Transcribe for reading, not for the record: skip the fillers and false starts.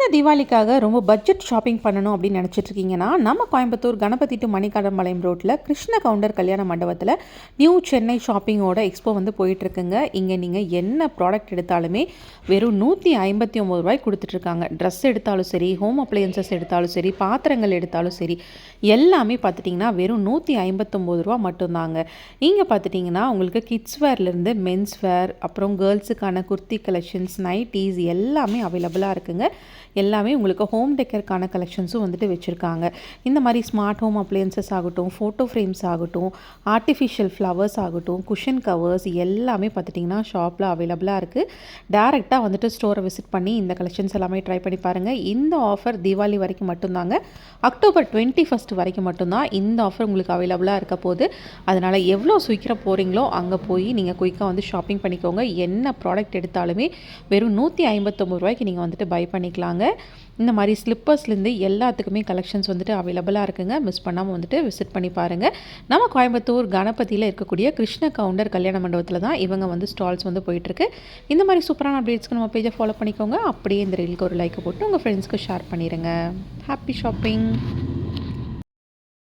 இந்த தீபாவளிக்காக ரொம்ப budget shopping பண்ணணும் அப்படின்னு நினச்சிட்டு இருக்கீங்கன்னா, நம்ம கோயம்புத்தூர் கணபதி டு மணிக்கடம்பாளையம் ரோட்டில் கிருஷ்ண கவுண்டர் கல்யாண மண்டபத்தில் நியூ சென்னை ஷாப்பிங்கோட எக்ஸ்போ வந்து போயிட்டுருக்குங்க. இங்கே நீங்கள் என்ன ப்ராடக்ட் எடுத்தாலுமே வெறும் ரூ. 159 கொடுத்துட்ருக்காங்க. ட்ரெஸ் எடுத்தாலும் சரி, ஹோம் அப்ளையன்சஸ் எடுத்தாலும் சரி, பாத்திரங்கள் எடுத்தாலும் சரி, எல்லாமே பார்த்துட்டிங்கன்னா வெறும் ரூ. 159 மட்டும்தாங்க. இங்கே பார்த்துட்டிங்கன்னா உங்களுக்கு கிட்ஸ் வேர்லேருந்து மென்ஸ் வேர், அப்புறம் கேர்ள்ஸுக்கான குர்த்தி கலெக்ஷன்ஸ், நைட்டீஸ் எல்லாமே அவைலபிளாக இருக்குங்க. எல்லாமே உங்களுக்கு ஹோம் டெக்கருக்கான கலெக்ஷன்ஸும் வந்துட்டு வச்சுருக்காங்க. இந்த மாதிரி ஸ்மார்ட் ஹோம் அப்ளையன்சஸ் ஆகட்டும், ஃபோட்டோ ஃப்ரேம்ஸ் ஆகட்டும், ஆர்டிஃபிஷியல் ஃப்ளவர்ஸ் ஆகட்டும், குஷன் கவர்ஸ் எல்லாமே பார்த்துட்டிங்கன்னா ஷாப்பில் அவைலபிளாக இருக்குது. டேரெக்டாக வந்துட்டு ஸ்டோரை விசிட் பண்ணி இந்த கலெக்ஷன்ஸ் எல்லாமே ட்ரை பண்ணி பாருங்கள். இந்த ஆஃபர் தீபாவளி வரைக்கும் மட்டும்தாங்க. அக்டோபர் 21 வரைக்கும் மட்டும்தான் இந்த ஆஃபர் உங்களுக்கு அவைலபிளாக இருக்க போகுது. அதனால் எவ்வளோ சீக்கிரம் போகிறீங்களோ அங்கே போய் நீங்கள் குயிக்காக வந்து ஷாப்பிங் பண்ணிக்கோங்க. என்ன ப்ராடக்ட் எடுத்தாலுமே வெறும் ரூ. 159 நீங்கள் வந்துட்டு பை பண்ணிக்கலாங்க. இந்த மாதிரி ஸ்லிப்பர்ஸ்லேருந்து எல்லாத்துக்குமே கலெக்ஷன்ஸ் வந்துட்டு அவைலபிளாக இருக்குங்க. மிஸ் பண்ணாமல் வந்துட்டு விசிட் பண்ணி பாருங்கள். நம்ம கோயம்புத்தூர் கணபதியில் இருக்கக்கூடிய கிருஷ்ண கவுண்டர் கல்யாண மண்டபத்தில் தான் இவங்க வந்து ஸ்டால்ஸ் வந்து போயிட்டுருக்கு. இந்த மாதிரி சூப்பரான அப்டேட்ஸ்க்கு நம்ம பேஜை ஃபாலோ பண்ணிக்கோங்க. அப்படியே இந்த ரீலுக்கு ஒரு லைக் போட்டு உங்கள் ஃப்ரெண்ட்ஸ்க்கு ஷேர் பண்ணிடுங்க. Happy shopping.